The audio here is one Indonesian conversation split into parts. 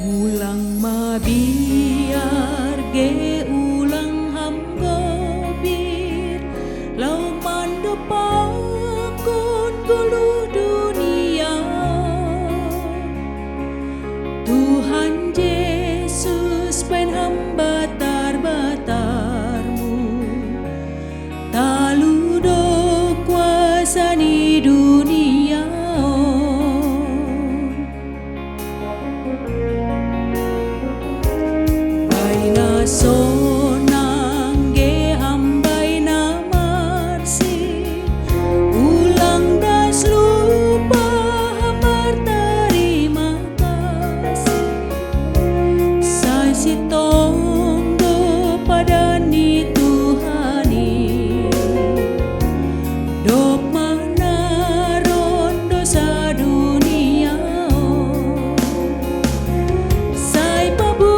Ulang mabiar ge ulang ham gobir lau mando pakun gulu dunia. Tuhan Yesus pen hamba batarmu taludo kuasa di dunia. Sonang ge hambai na marsi ulang das lupa hambar terima kasih sai si tondo pada ni Tuhani dok mana rondo sa dunia sai pabu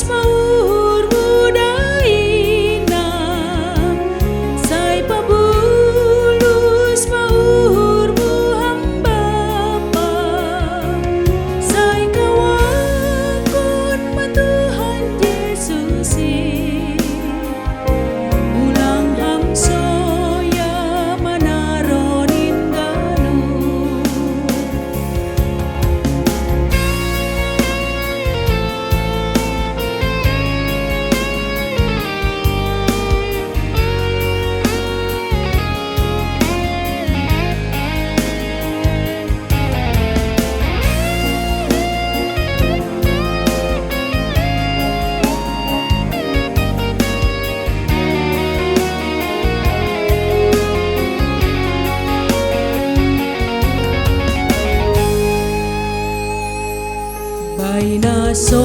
maur mudaina sai pabulus maur mu hamba pa sai kawakon matuhan Yesus ulang ham soya manaronin galu. Baina so